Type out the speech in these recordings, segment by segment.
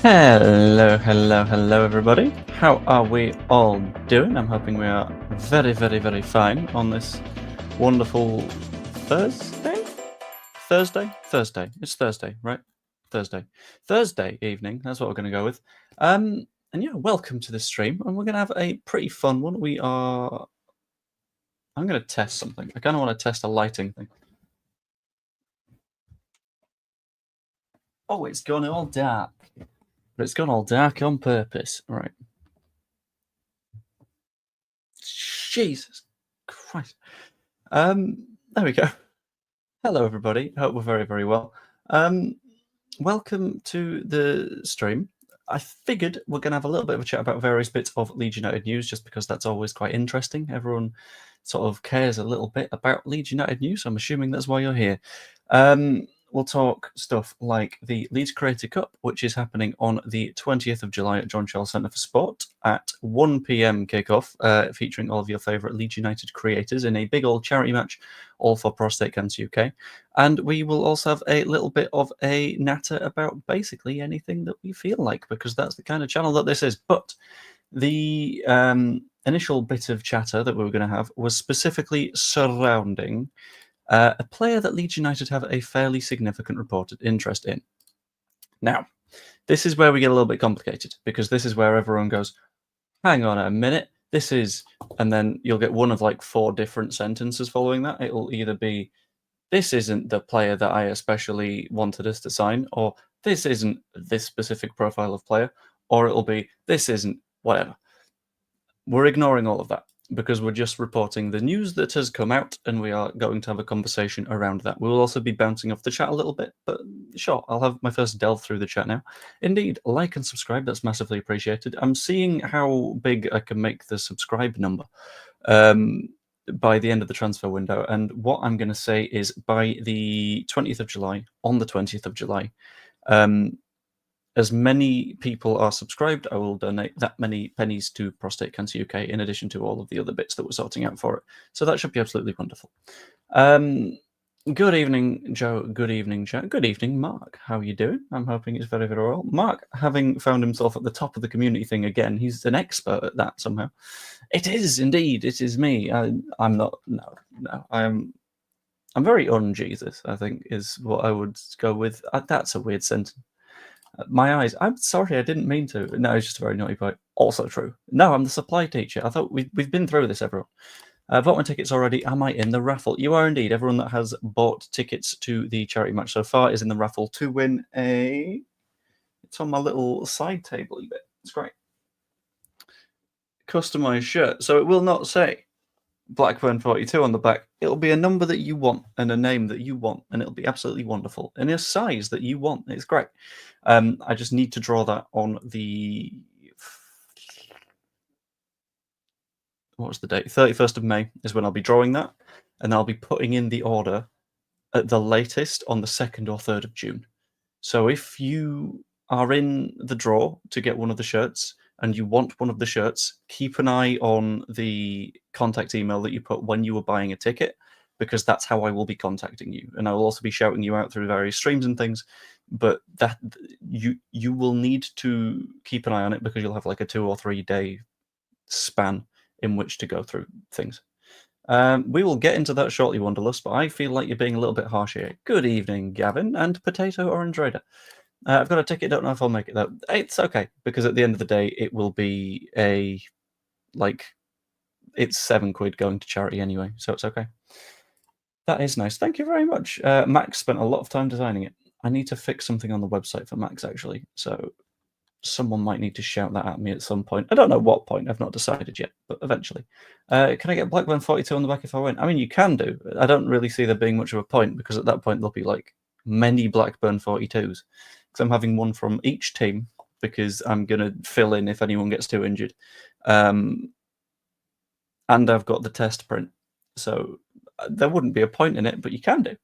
Hello, everybody. How are we all doing? I'm hoping we are very fine on this wonderful Thursday? It's Thursday, right? Thursday evening. That's what we're going to go with. And yeah, welcome to the stream. And we're going to have a pretty fun one. I'm going to test something. I kind of want to test a lighting thing. Oh, it's gone all dark. But it's gone all dark on purpose. Right. Jesus Christ. There we go. Hello, everybody. Hope we're very well. Welcome to the stream. I figured we're going to have a little bit of a chat about various bits of Leeds United news, just because that's always quite interesting. Everyone sort of cares a little bit about Leeds United news, so I'm assuming that's why you're here. We'll talk stuff like the Leeds Creator Cup, which is happening on the 20th of July at John Charles Centre for Sport at 1 p.m. kickoff, featuring all of your favourite Leeds United creators in a big old charity match, all for Prostate Cancer UK. And we will also have a little bit of a natter about basically anything that we feel like, because that's the kind of channel that this is. But the initial bit of chatter that we were going to have was specifically surrounding a player that Leeds United have a fairly significant reported interest in. Now, this is where we get a little bit complicated, because this is where everyone goes, hang on a minute, this is, and then you'll get one of like 4 different sentences following that. It'll either be, this isn't the player that I especially wanted us to sign, or this isn't this specific profile of player, or it'll be, this isn't whatever. We're ignoring all of that, because we're just reporting the news that has come out, and we are going to have a conversation around that. We will also be bouncing off the chat a little bit, but sure, I'll have my first delve through the chat now. Indeed, like and subscribe, that's massively appreciated. I'm seeing how big I can make the subscribe number by the end of the transfer window, and what I'm going to say is by the 20th of July, on the 20th of July, as many people are subscribed, I will donate that many pennies to Prostate Cancer UK, in addition to all of the other bits that we're sorting out for it. So that should be absolutely wonderful. Good evening, Joe. Good evening, Joe. Good evening, Mark. How are you doing? I'm hoping it's very well. Mark, having found himself at the top of the community thing again, he's an expert at that somehow. It is indeed. It is me. I'm not. No. I'm very un-Jesus, I think, is what I would go with. That's a weird sentence. My eyes. I'm sorry, I didn't mean to. No, it's just a very naughty boy. Also true. No, I'm the supply teacher. I thought we've been through this, everyone. Bought my tickets already. Am I in the raffle? You are indeed. Everyone that has bought tickets to the charity match so far is in the raffle to win a... It's on my little side table a bit. It's great. Customized shirt. So it will not say Blackburn 42 on the back. It'll be a number that you want and a name that you want, and it'll be absolutely wonderful. And a size that you want. It's great. I just need to draw that on the... What was the date? 31st of May is when I'll be drawing that, and I'll be putting in the order at the latest on the 2nd or 3rd of June. So if you are in the draw to get one of the shirts, and you want one of the shirts, keep an eye on the contact email that you put when you were buying a ticket, because that's how I will be contacting you. And I will also be shouting you out through various streams and things, but that you will need to keep an eye on it, because you'll have like a 2 or 3 day span in which to go through things. We will get into that shortly, Wanderlust, but I feel like you're being a little bit harsh here. Good evening, Gavin and Potato Orange Raider. I've got a ticket, don't know if I'll make it though. It's okay, because at the end of the day, it will be it's £7 going to charity anyway, so it's okay. That is nice. Thank you very much. Max spent a lot of time designing it. I need to fix something on the website for Max, actually, so someone might need to shout that at me at some point. I don't know what point. I've not decided yet, but eventually. Can I get Blackburn 42 on the back if I win? I mean, you can do. I don't really see there being much of a point, because at that point there'll be like many Blackburn 42s, because I'm having one from each team, because I'm going to fill in if anyone gets too injured. And I've got the test print, so there wouldn't be a point in it, but you can do.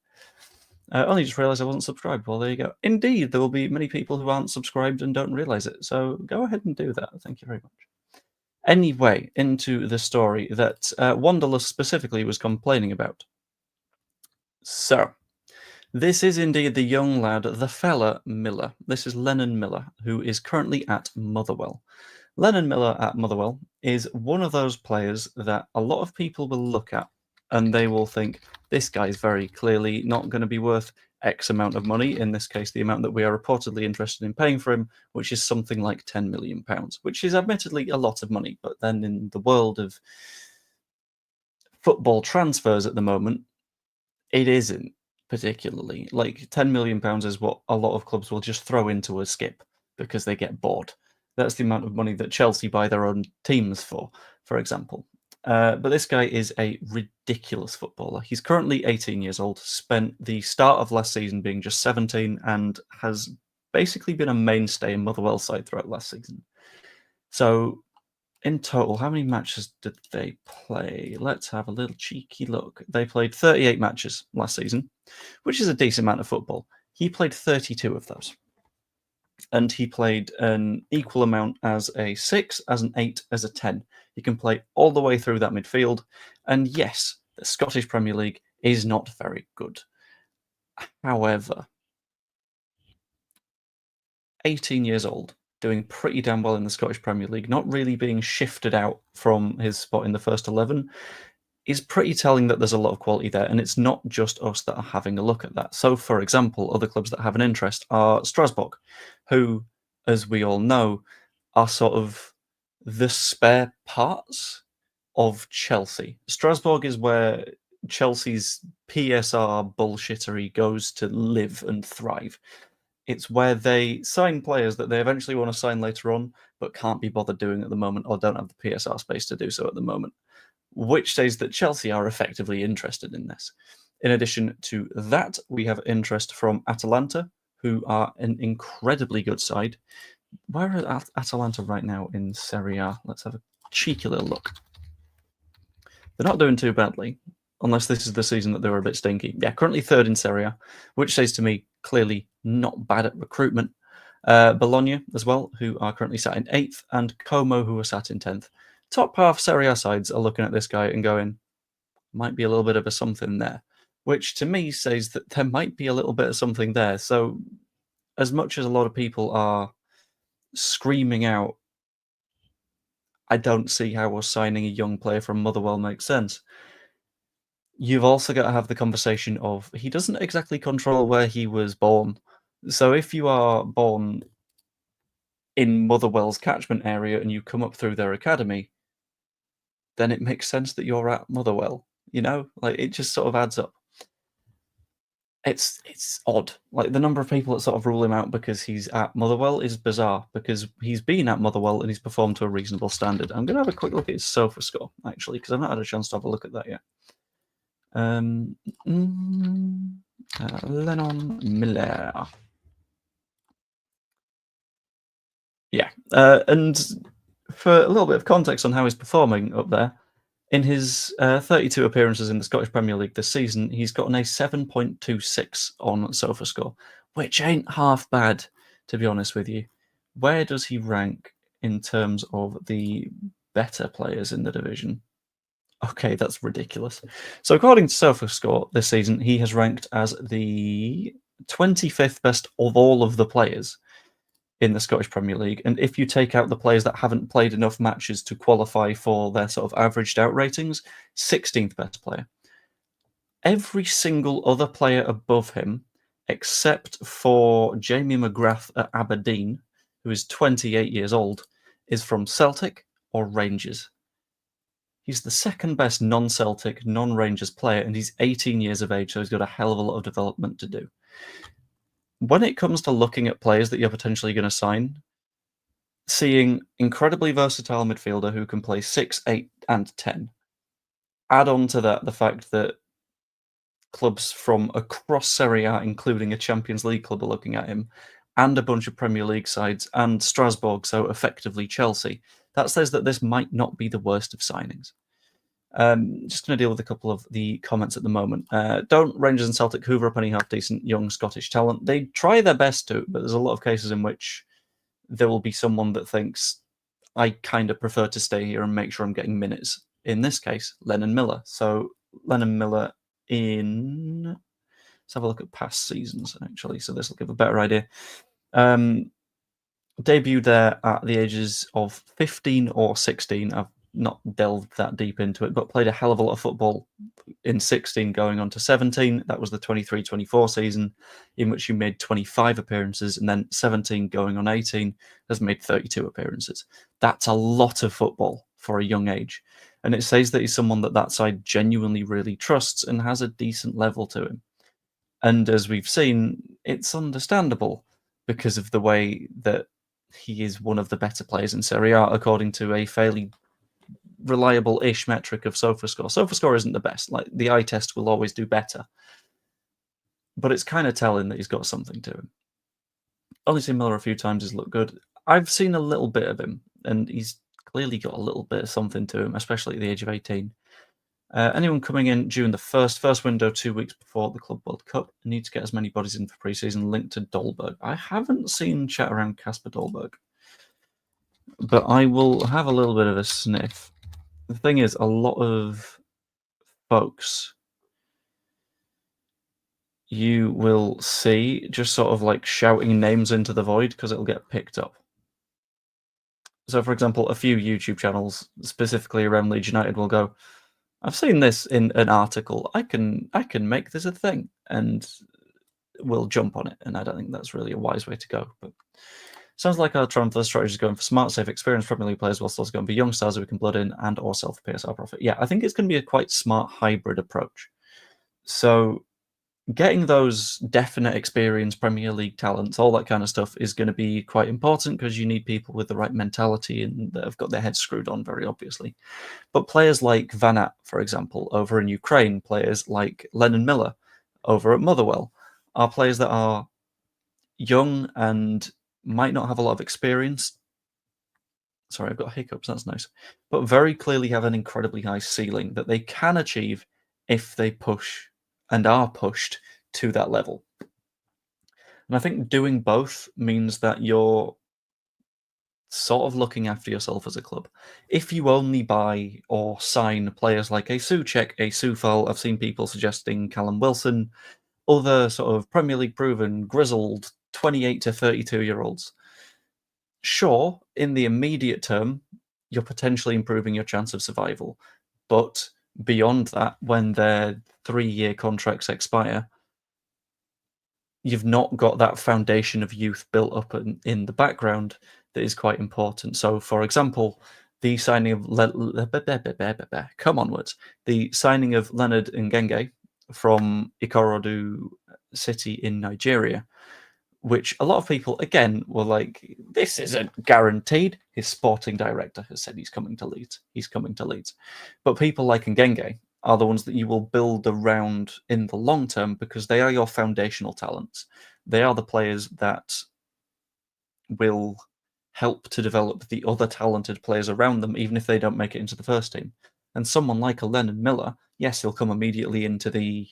Only just realised I wasn't subscribed. Well, there you go. Indeed, there will be many people who aren't subscribed and don't realise it, so go ahead and do that. Thank you very much. Anyway, into the story that Wanderlust specifically was complaining about. So, This is indeed the young lad, the fella Miller. This is Lennon Miller, who is currently at Motherwell. Lennon Miller at Motherwell is one of those players that a lot of people will look at and they will think, this guy is very clearly not going to be worth X amount of money, in this case, the amount that we are reportedly interested in paying for him, which is something like £10 million, which is admittedly a lot of money. But then in the world of football transfers at the moment, it isn't particularly. Like £10 million is what a lot of clubs will just throw into a skip because they get bored. That's the amount of money that Chelsea buy their own teams for example. But this guy is a ridiculous footballer. He's currently 18 years old, spent the start of last season being just 17, and has basically been a mainstay in Motherwell's side throughout last season. So in total, how many matches did they play? Let's have a little cheeky look. They played 38 matches last season, which is a decent amount of football. He played 32 of those. And he played an equal amount as a 6, as an 8, as a 10. He can play all the way through that midfield. And yes, the Scottish Premier League is not very good. However, 18 years old, doing pretty damn well in the Scottish Premier League, not really being shifted out from his spot in the first 11, is pretty telling that there's a lot of quality there, and it's not just us that are having a look at that. So, for example, other clubs that have an interest are Strasbourg, who, as we all know, are sort of the spare parts of Chelsea. Strasbourg is where Chelsea's PSR bullshittery goes to live and thrive. It's where they sign players that they eventually want to sign later on, but can't be bothered doing at the moment, or don't have the PSR space to do so at the moment, which says that Chelsea are effectively interested in this. In addition to that, we have interest from Atalanta, who are an incredibly good side. Where are Atalanta right now in Serie A? Let's have a cheeky little look. They're not doing too badly, unless this is the season that they were a bit stinky. Yeah, currently third in Serie A, which says to me, clearly not bad at recruitment. Bologna as well, who are currently sat in 8th, and Como, who are sat in 10th. Top half Serie A sides are looking at this guy and going, might be a little bit of a something there, which to me says that there might be a little bit of something there. So as much as a lot of people are screaming out, I don't see how us signing a young player from Motherwell makes sense, you've also got to have the conversation of he doesn't exactly control where he was born. So if you are born in Motherwell's catchment area and you come up through their academy, then it makes sense that you're at Motherwell. You know, like it just sort of adds up. It's odd. Like the number of people that sort of rule him out because he's at Motherwell is bizarre, because he's been at Motherwell and he's performed to a reasonable standard. I'm going to have a quick look at his SOFA score, actually, because I've not had a chance to have a look at that yet. Lennon Miller. Yeah. And for a little bit of context on how he's performing up there, in his 32 appearances in the Scottish Premier League this season, he's gotten a 7.26 on SOFA score, which ain't half bad, to be honest with you. Where does he rank in terms of the better players in the division? Okay, that's ridiculous. So according to SOFA score this season, he has ranked as the 25th best of all of the players in the Scottish Premier League. And if you take out the players that haven't played enough matches to qualify for their sort of averaged out ratings, 16th best player. Every single other player above him, except for Jamie McGrath at Aberdeen, who is 28 years old, is from Celtic or Rangers. He's the second best non-Celtic, non-Rangers player, and he's 18 years of age, so he's got a hell of a lot of development to do. When it comes to looking at players that you're potentially going to sign, seeing incredibly versatile midfielder who can play 6, 8, and 10. Add on to that the fact that clubs from across Serie A, including a Champions League club, are looking at him, and a bunch of Premier League sides, and Strasbourg, so effectively Chelsea. That says that this might not be the worst of signings. Just going to deal with a couple of the comments at the moment. Don't Rangers and Celtic hoover up any half-decent young Scottish talent? They try their best to, but there's a lot of cases in which there will be someone that thinks, I kind of prefer to stay here and make sure I'm getting minutes. In this case, Lennon Miller. So Lennon Miller in Let's have a look at past seasons, actually, so this will give a better idea. Debuted there at the ages of 15 or 16. I've not delved that deep into it, but played a hell of a lot of football in 16 going on to 17. That was the 23-24 season, in which he made 25 appearances, and then 17 going on 18 has made 32 appearances. That's a lot of football for a young age. And it says that he's someone that side genuinely really trusts and has a decent level to him. And as we've seen, it's understandable because of the way that he is one of the better players in Serie A, according to a fairly reliable-ish metric of SofaScore. SofaScore isn't the best. Like, the eye test will always do better. But it's kind of telling that he's got something to him. Only seen Miller a few times. He's looked good. I've seen a little bit of him, and he's clearly got a little bit of something to him, especially at the age of 18. Anyone coming in during the first window 2 weeks before the Club World Cup need to get as many bodies in for pre-season linked to Dolberg. I haven't seen chat around Kasper Dolberg, but I will have a little bit of a sniff. The thing is, a lot of folks you will see just sort of like shouting names into the void because it'll get picked up. So, for example, a few YouTube channels specifically around Leeds United will go, I've seen this in an article. I can make this a thing, and we'll jump on it. And I don't think that's really a wise way to go. But sounds like our transfer strategy is going for smart, safe, experienced Premier League players, whilst also going for young stars who we can blood in and or sell for PSR profit. Yeah, I think it's going to be a quite smart hybrid approach. So getting those definite experience, Premier League talents, all that kind of stuff is going to be quite important because you need people with the right mentality and that have got their heads screwed on, very obviously. But players like Van Aert, for example, over in Ukraine, players like Lennon Miller over at Motherwell, are players that are young and might not have a lot of experience. Sorry, I've got hiccups, that's nice. But very clearly have an incredibly high ceiling that they can achieve if they push and are pushed to that level. And I think doing both means that you're sort of looking after yourself as a club. If you only buy or sign players like a Souček, a Soufal, I've seen people suggesting Callum Wilson, other sort of Premier League proven, grizzled 28 to 32-year-olds, sure, in the immediate term, you're potentially improving your chance of survival. But beyond that, when their 3-year contracts expire, you've not got that foundation of youth built up in the background that is quite important. So, for example, the signing of come onwards, the signing of Leonard Ngenge from Ikorodu City in Nigeria, which a lot of people, again, were like, this isn't guaranteed. His sporting director has said he's coming to Leeds. He's coming to Leeds. But people like Ngenge are the ones that you will build around in the long term because they are your foundational talents. They are the players that will help to develop the other talented players around them, even if they don't make it into the first team. And someone like a Lennon Miller, yes, he'll come immediately into the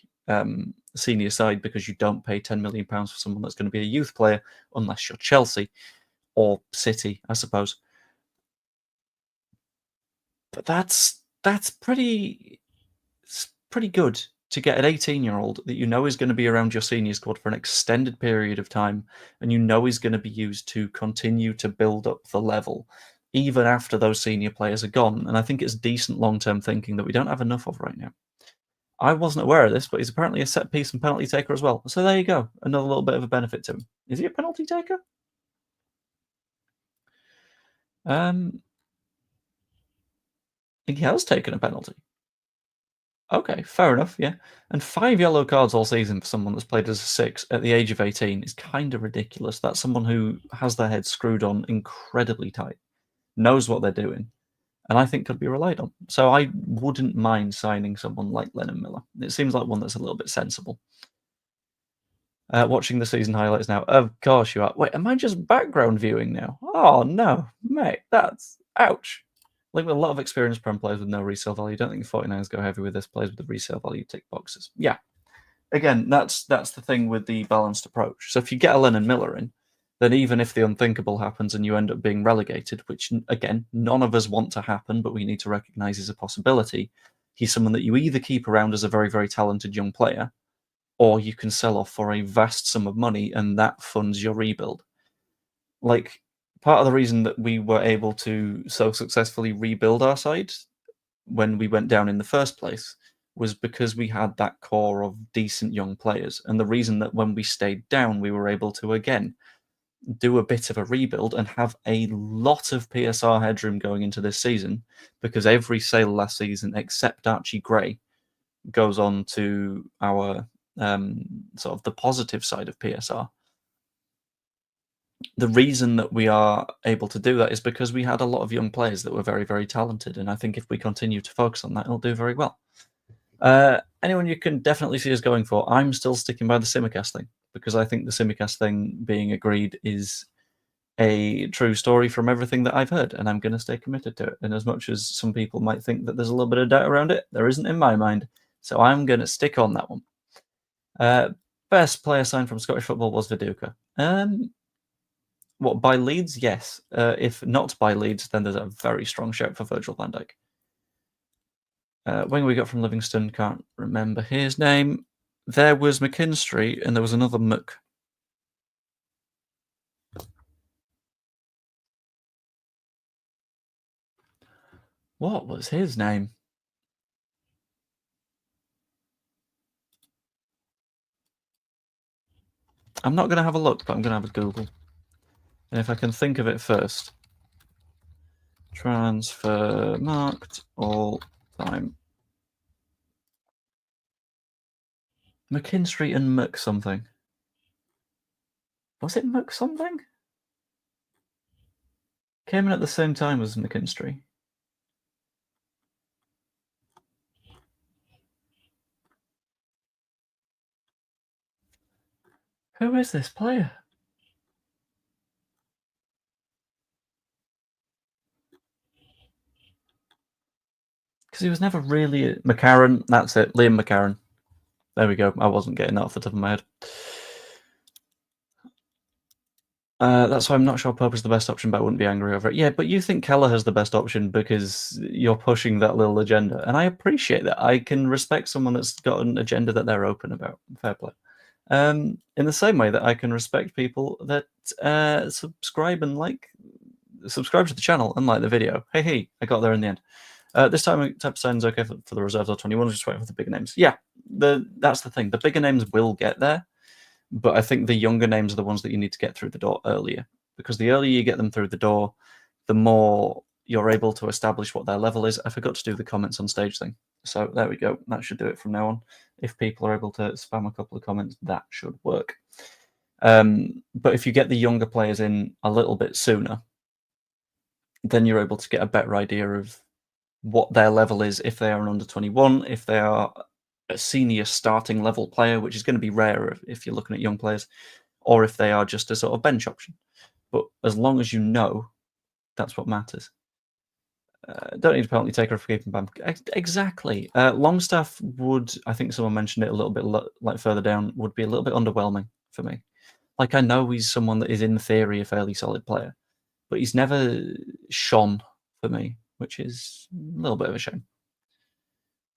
senior side because you don't pay £10 million for someone that's going to be a youth player unless you're Chelsea or City, I suppose. But that's pretty good to get an 18-year-old that you know is going to be around your senior squad for an extended period of time, and you know is going to be used to continue to build up the level even after those senior players are gone. And I think it's decent long-term thinking that we don't have enough of right now. I wasn't aware of this, but he's apparently a set piece and penalty taker as well. So there you go. Another little bit of a benefit to him. Is he a penalty taker? I think he has taken a penalty. Okay, fair enough, yeah. And 5 yellow cards all season for someone that's played as a 6 at the age of 18 is kind of ridiculous. That's someone who has their head screwed on incredibly tight, knows what they're doing, and I think could be relied on. So I wouldn't mind signing someone like Lennon Miller. It seems like one that's a little bit sensible. Watching the season highlights now. Of course you are. Wait, am I just background viewing now? Oh, no, mate, that's... ouch. Like with a lot of experienced Prem players with no resale value, don't think 49ers go heavy with this. Players with the resale value tick boxes. Yeah. Again, that's the thing with the balanced approach. So if you get a Lennon Miller in, then even if the unthinkable happens and you end up being relegated, which, again, none of us want to happen, but we need to recognise is a possibility, he's someone that you either keep around as a very, very talented young player, or you can sell off for a vast sum of money, and that funds your rebuild. Like, part of the reason that we were able to so successfully rebuild our side when we went down in the first place was because we had that core of decent young players. And the reason that when we stayed down, we were able to, again, do a bit of a rebuild and have a lot of PSR headroom going into this season, because every sale last season, except Archie Gray, goes on to our sort of the positive side of PSR. The reason that we are able to do that is because we had a lot of young players that were very, very talented. And I think if we continue to focus on that, it'll do very well. Anyone you can definitely see us going for, I'm still sticking by the Simicast thing, because I think the Simicast thing being agreed is a true story from everything that I've heard, and I'm going to stay committed to it. And as much as some people might think that there's a little bit of doubt around it, there isn't in my mind. So I'm going to stick on that one. Best player signed from Scottish football was Viduka. What, by Leeds? Yes. If not by Leeds, then there's a very strong shout for Virgil van Dijk. Winger we got from Livingston, can't remember his name. There was McKinstry, and there was another Mc. What was his name? I'm not going to have a look, but I'm going to have a Google. And if I can think of it first. Transfer marked all time. McKinstry and Mc something. Was it Mc something? Came in at the same time as McKinstry. Who is this player? Because he was never really McCarran. That's it, Liam McCarran. There we go. I wasn't getting that off the top of my head. That's why I'm not sure Pope is the best option, but I wouldn't be angry over it. Yeah, but you think Kelleher's the best option because you're pushing that little agenda, and I appreciate that. I can respect someone that's got an agenda that they're open about. Fair play. In the same way that I can respect people that subscribe to the channel and like the video. Hey, I got there in the end. This time, type of sign's okay for the reserves or 21. Just waiting for the bigger names. Yeah, that's the thing. The bigger names will get there, but I think the younger names are the ones that you need to get through the door earlier, because the earlier you get them through the door, the more you're able to establish what their level is. I forgot to do the comments on stage thing. So there we go. That should do it from now on. If people are able to spam a couple of comments, that should work. But if you get the younger players in a little bit sooner, then you're able to get a better idea of what their level is, if they are an under 21, if they are a senior starting level player, which is going to be rarer if you're looking at young players, or if they are just a sort of bench option. But as long as you know, that's what matters. Don't need a penalty taker for keeping Bam. Exactly. Longstaff would, I think someone mentioned it a little bit like further down, would be a little bit underwhelming for me. Like, I know he's someone that is in theory a fairly solid player, but he's never shone for me, which is a little bit of a shame.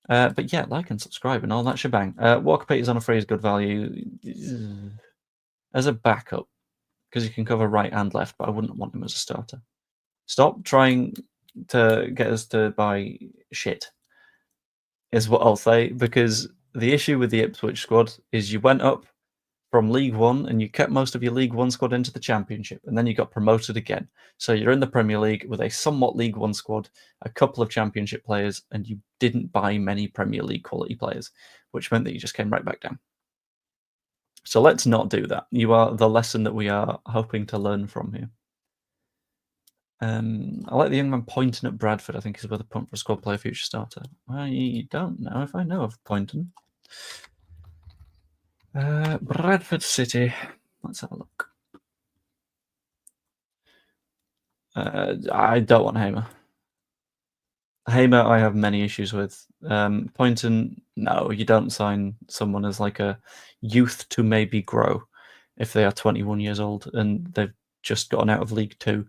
But yeah, like and subscribe and all that shebang. Walker Peters on a free is good value as a backup, because he can cover right and left, but I wouldn't want him as a starter. Stop trying to get us to buy shit, is what I'll say, because the issue with the Ipswich squad is you went up from League One and you kept most of your League One squad into the Championship, and then you got promoted again. So you're in the Premier League with a somewhat League One squad, a couple of Championship players, and you didn't buy many Premier League quality players, which meant that you just came right back down. So let's not do that. You are the lesson that we are hoping to learn from here. I like the young man pointing at Bradford. I think he's worth a punt for a squad player, future starter. I don't know if I know of Poynton. Bradford City. Let's have a look. I don't want Hamer. Hamer, I have many issues with. Poynton, no, you don't sign someone as like a youth to maybe grow if they are 21 years old and they've just gotten out of League Two.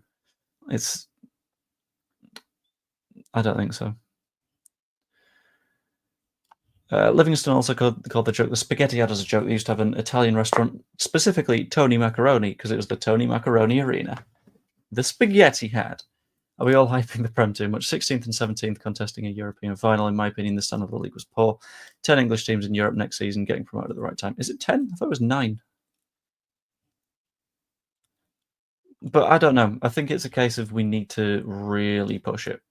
I don't think so. Livingston also called the joke the Spaghetti Ad as a joke. They used to have an Italian restaurant, specifically Tony Macaroni, because it was the Tony Macaroni Arena. The Spaghetti Had. Are we all hyping the Prem too much? 16th and 17th contesting a European final. In my opinion, the standard of the league was poor. 10 English teams in Europe next season getting promoted at the right time. Is it 10? I thought it was 9. But I don't know. I think it's a case of we need to really push it.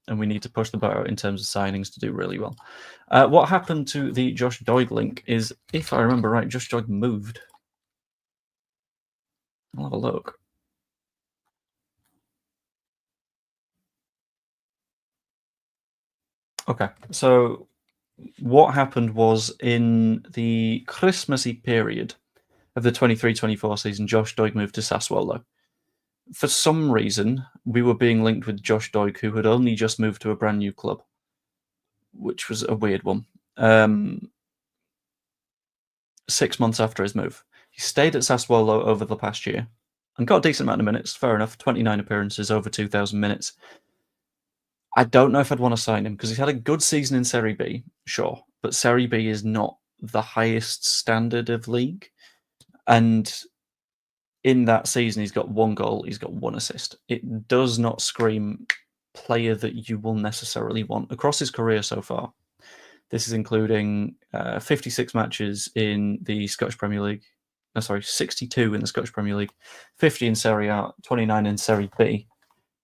And we need to push the boat out in terms of signings to do really well. What happened to the Josh Doig link is, if I remember right, Josh Doig moved. I'll have a look. Okay, so what happened was in the Christmassy period of the 23-24 season, Josh Doig moved to Sassuolo. For some reason, we were being linked with Josh Doig, who had only just moved to a brand new club, which was a weird one. 6 months after his move. He stayed at Sassuolo over the past year and got a decent amount of minutes, fair enough, 29 appearances, over 2,000 minutes. I don't know if I'd want to sign him because he's had a good season in Serie B, sure, but Serie B is not the highest standard of league. And in that season, he's got 1 goal, he's got 1 assist. It does not scream player that you will necessarily want across his career so far. This is including 56 matches in the Scottish Premier League. No, sorry, 62 in the Scottish Premier League, 50 in Serie A, 29 in Serie B.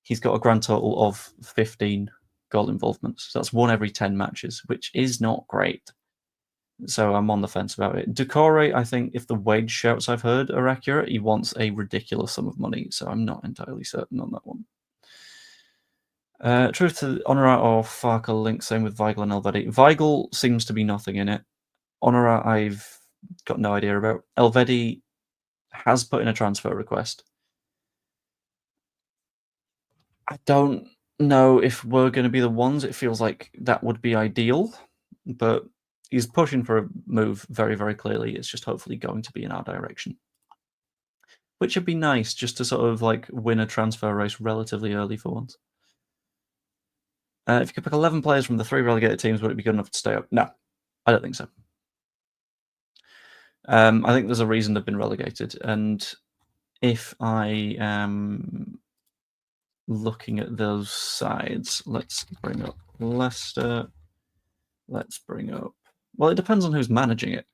He's got a grand total of 15 goal involvements. So that's 1 every 10 matches, which is not great. So I'm on the fence about it. Decore, I think if the wage shouts I've heard are accurate, he wants a ridiculous sum of money. So I'm not entirely certain on that one. Truth to Honorat or Farkle link, same with Weigl and Elvedi. Weigl seems to be nothing in it. Honorat, I've got no idea about. Elvedi has put in a transfer request. I don't know if we're going to be the ones. It feels like that would be ideal, but he's pushing for a move very, very clearly. It's just hopefully going to be in our direction, which would be nice just to sort of like win a transfer race relatively early for once. If you could pick 11 players from the 3 relegated teams, would it be good enough to stay up? No, I don't think so. I think there's a reason they've been relegated, and if I am looking at those sides, let's bring up Leicester. Let's bring up... Well, it depends on who's managing it,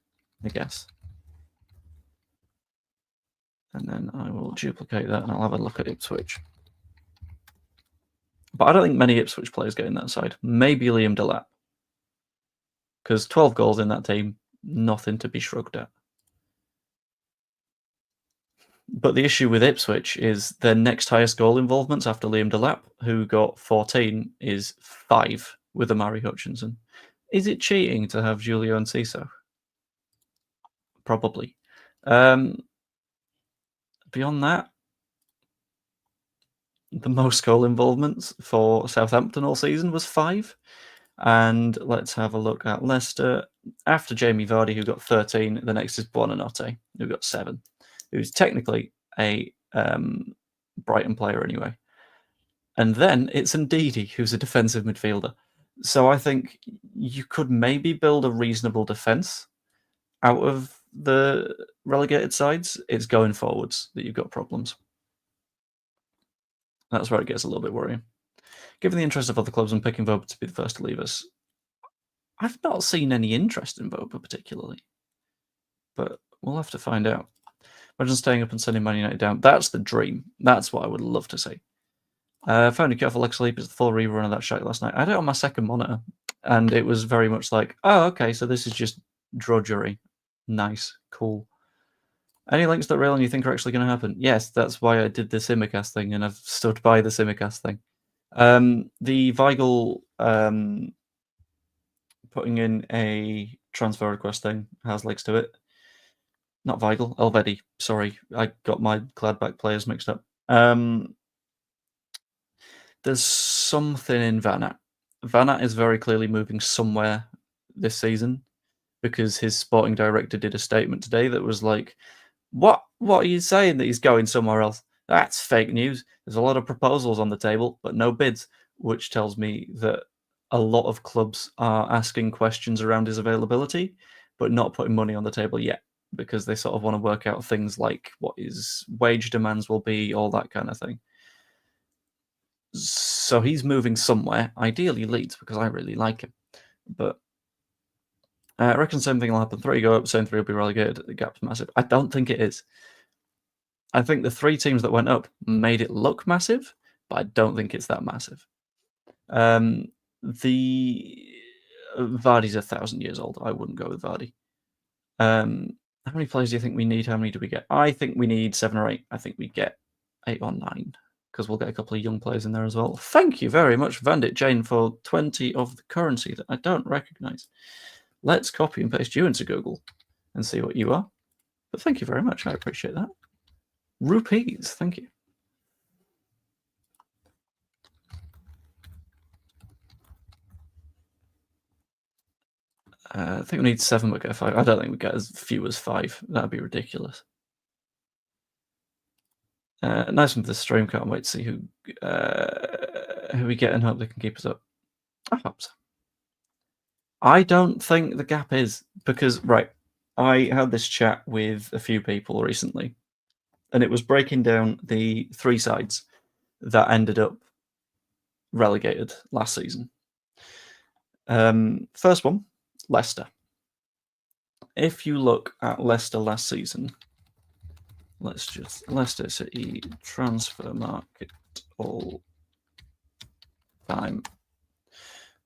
I guess. And then I will duplicate that, and I'll have a look at Ipswich. But I don't think many Ipswich players get in that side. Maybe Liam Delap. Because 12 goals in that team, nothing to be shrugged at. But the issue with Ipswich is their next highest goal involvements after Liam Delap, who got 14, is 5 with Amari Hutchinson. Is it cheating to have Julio Enciso? Probably. Beyond that, the most goal involvements for Southampton all season was 5. And let's have a look at Leicester. After Jamie Vardy, who got 13, the next is Buonanotte, who got 7, who's technically a Brighton player anyway. And then it's Ndidi, who's a defensive midfielder. So I think you could maybe build a reasonable defence out of the relegated sides. It's going forwards that you've got problems. That's where it gets a little bit worrying. Given the interest of other clubs, I'm picking Voba to be the first to leave us. I've not seen any interest in Voba particularly, but we'll have to find out. Imagine staying up and sending Man United down. That's the dream. That's what I would love to see. Found a cut for Lex Sleep is the full rerun of that shite last night. I had it on my second monitor, and it was very much like, oh, okay, so this is just drudgery. Nice, cool. Any links that rail and you think are actually going to happen? Yes, that's why I did the Simicast thing, and I've stood by the Simicast thing. The Weigl putting in a transfer request thing has legs to it. Not Weigl, Elvedi. Sorry, I got my Gladbach players mixed up. There's something in Van Aert. Van Aert is very clearly moving somewhere this season because his sporting director did a statement today that was like, what are you saying that he's going somewhere else? That's fake news. There's a lot of proposals on the table, but no bids, which tells me that a lot of clubs are asking questions around his availability, but not putting money on the table yet because they sort of want to work out things like what his wage demands will be, all that kind of thing. So he's moving somewhere, ideally Leeds, because I really like him. But I reckon the same thing will happen. 3 go up, same 3 will be relegated. The gap's massive. I don't think it is. I think the 3 teams that went up made it look massive, but I don't think it's that massive. Vardy's 1,000 years old. I wouldn't go with Vardy. How many players do you think we need? How many do we get? I think we need 7 or 8. I think we get 8 or 9 because we'll get a couple of young players in there as well. Thank you very much, Vandit Jane, for 20 of the currency that I don't recognize. Let's copy and paste you into Google and see what you are. But thank you very much. I appreciate that. Rupees. Thank you. I think we need 7, but get 5. I don't think we get as few as 5. That'd be ridiculous. Nice one for the stream. Can't wait to see who we get and hope they can keep us up. I hope so. I don't think the gap is because, right, I had this chat with a few people recently, and it was breaking down the 3 sides that ended up relegated last season. First one, Leicester. If you look at Leicester last season, let's just Leicester City transfer market all time.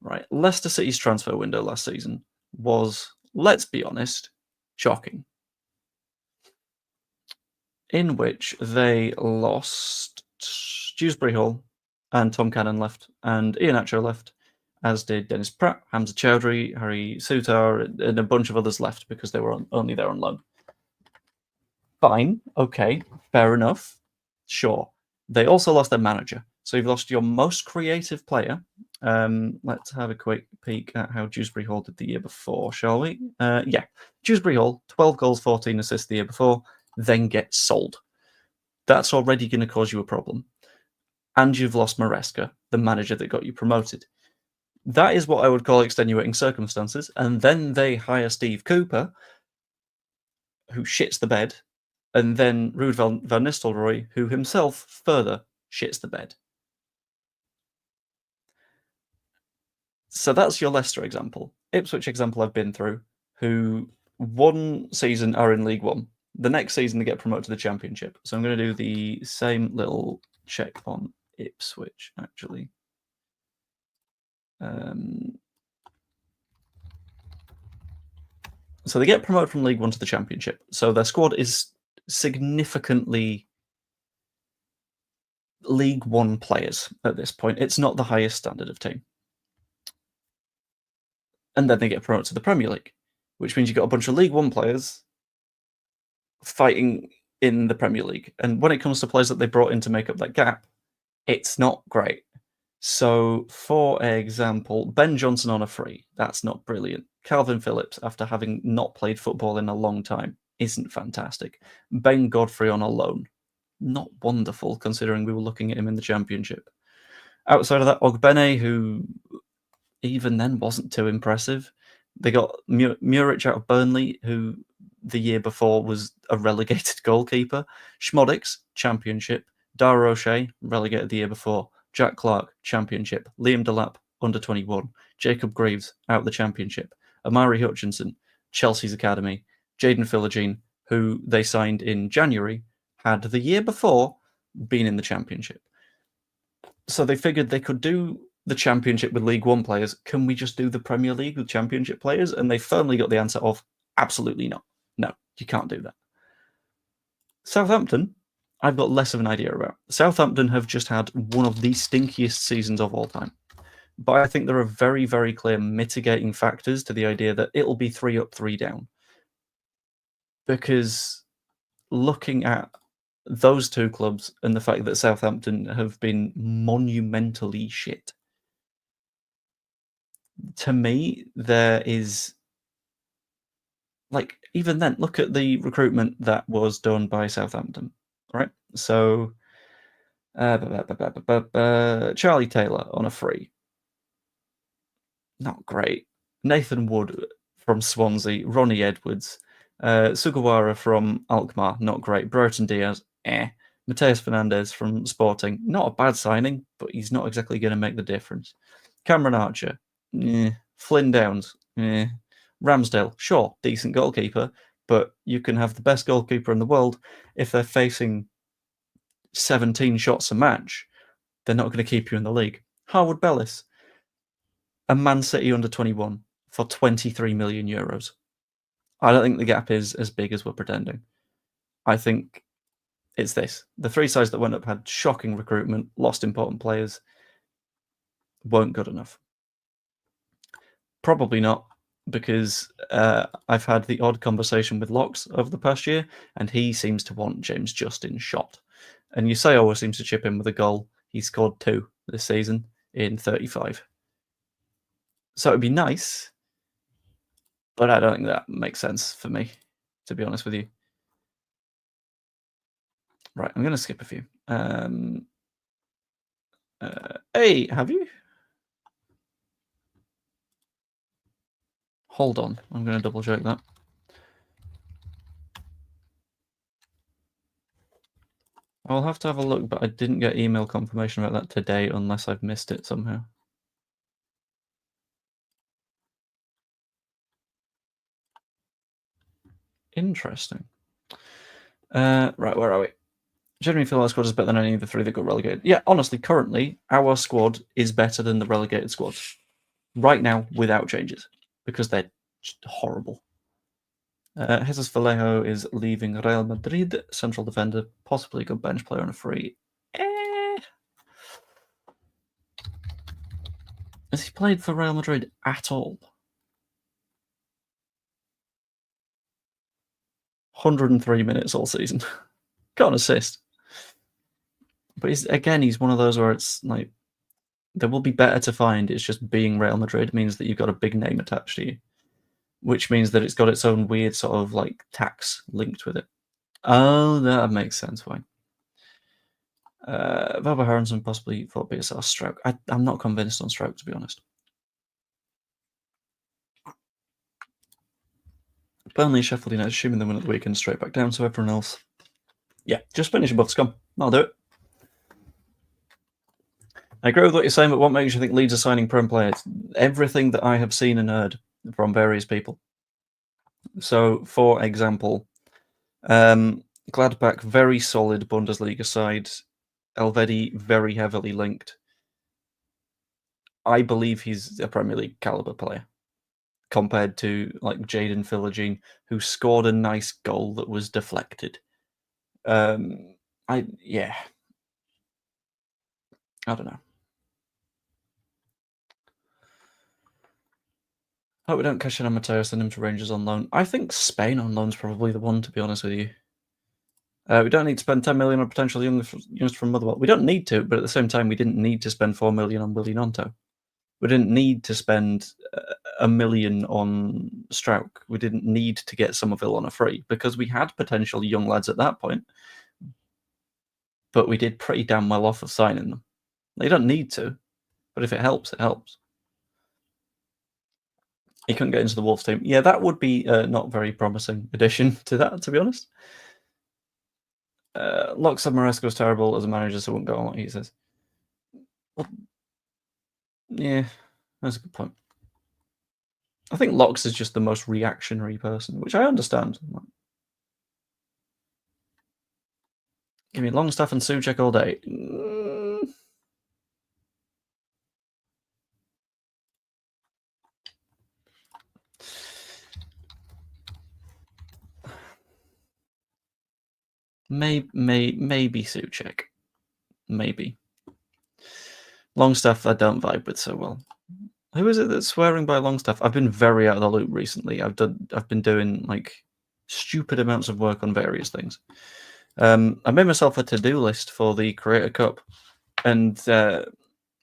Right, Leicester City's transfer window last season was, let's be honest, shocking. In which they lost Dewsbury Hall and Tom Cannon left, and Ian Acho left, as did Dennis Pratt, Hamza Chowdhury, Harry Sutar, and a bunch of others left because they were only there on loan. Fine, okay, fair enough, sure. They also lost their manager, so you've lost your most creative player. Let's have a quick peek at how Dewsbury Hall did the year before, shall we? Yeah, Dewsbury Hall, 12 goals, 14 assists the year before, then gets sold. That's already going to cause you a problem. And you've lost Maresca, the manager that got you promoted. That is what I would call extenuating circumstances. And then they hire Steve Cooper, who shits the bed, and then Ruud van Nistelrooy, who himself further shits the bed. So that's your Leicester example. Ipswich example I've been through, who one season are in League One. The next season they get promoted to the Championship. So I'm going to do the same little check on Ipswich, actually. So they get promoted from League One to the Championship. So their squad is significantly League One players at this point. It's not the highest standard of team. And then they get promoted to the Premier League, which means you've got a bunch of League One players fighting in the Premier League. And when it comes to players that they brought in to make up that gap, it's not great. So, for example, Ben Johnson on a free. That's not brilliant. Calvin Phillips, after having not played football in a long time, isn't fantastic. Ben Godfrey on a loan. Not wonderful, considering we were looking at him in the Championship. Outside of that, Ogbene, who even then wasn't too impressive. They got Muric out of Burnley, who the year before was a relegated goalkeeper. Schmodix, Championship. Dara O'Shea, relegated the year before. Jack Clark, Championship. Liam Delap, under-21. Jacob Greaves, out of the Championship. Amari Hutchinson, Chelsea's Academy. Jaden Philogene, who they signed in January, had the year before been in the Championship. So they figured they could do the Championship with League One players. Can we just do the Premier League with Championship players? And they firmly got the answer of absolutely not. No, you can't do that. Southampton, I've got less of an idea about. Southampton have just had one of the stinkiest seasons of all time. But I think there are very, very clear mitigating factors to the idea that it'll be 3 up, 3 down. Because looking at those two clubs and the fact that Southampton have been monumentally shit, to me, there is, like, even then, look at the recruitment that was done by Southampton, right? So, Charlie Taylor on a free. not great. Nathan Wood from Swansea, Ronnie Edwards, Sugawara from Alkmaar, not great. Brereton Diaz, Mateus Fernandes from Sporting, not a bad signing, but he's not exactly going to make the difference. Cameron Archer, Flynn Downs, Ramsdale, sure, decent goalkeeper, but you can have the best goalkeeper in the world if they're facing 17 shots a match. They're not going to keep you in the league. Harwood Bellis, a Man City under 21 for 23 million euros. I don't think the gap is as big as we're pretending. I think it's this. The three sides that went up had shocking recruitment, lost important players, weren't good enough. Probably not, because I've had the odd conversation with Locks over the past year, and he seems to want James Justin shot. And Yusei always seems to chip in with a goal. He scored 2 this season in 35. So it'd be nice, but I don't think that makes sense for me, to be honest with you. Right, I'm going to skip a few. Hey, have you? Hold on, I'm going to double check that. I'll have to have a look, but I didn't get email confirmation about that today unless I've missed it somehow. Interesting. Right, where are we? Generally feel our squad is better than any of the 3 that got relegated. Yeah, honestly, currently, our squad is better than the relegated squads. Right now, without changes. Because they're just horrible. Jesus Vallejo is leaving Real Madrid. Central defender, possibly a good bench player on a free. Has he played for Real Madrid at all? 103 minutes all season. Got an assist. But he's one of those where it's like, there will be better to find. It's just being Real Madrid means that you've got a big name attached to you, which means that it's got its own weird sort of like tax linked with it. Oh, that makes sense. Fine. Valbo Harrison possibly for BSR Stroke. I'm not convinced on Stroke, to be honest. Burnley, Sheffield United, assuming they win at the weekend, straight back down. So everyone else, yeah, just finish above scum. I'll do it. I agree with what you're saying, but what makes you think Leeds are signing Prem players? Everything that I have seen and heard from various people. So, for example, Gladbach, very solid Bundesliga side. Elvedi, very heavily linked. I believe he's a Premier League caliber player compared to like Jaden Philogene, who scored a nice goal that was deflected. I don't know. Hope we don't cash in on Mateus, send him to Rangers on loan. I think Spain on loan's probably the one, to be honest with you. We don't need to spend 10 million on potential youngsters from Motherwell. We don't need to, but at the same time, we didn't need to spend 4 million on Willie Nonto. We didn't need to spend $1 million on Strauch. We didn't need to get Somerville on a free because we had potential young lads at that point. But we did pretty damn well off of signing them. They don't need to, but if it helps, it helps. He couldn't get into the Wolves team. Yeah, that would be not very promising addition to that, to be honest. Locke said Maresco's terrible as a manager, so I won't go on what he says. Well, yeah, that's a good point. I think Locks is just the most reactionary person, which I understand. Give me Longstaff and Souček all day. Maybe Souček. Maybe. Longstaff I don't vibe with so well. Who is it that's swearing by Longstaff? I've been very out of the loop recently. I've been doing like stupid amounts of work on various things. I made myself a to-do list for the Creator Cup, and I'm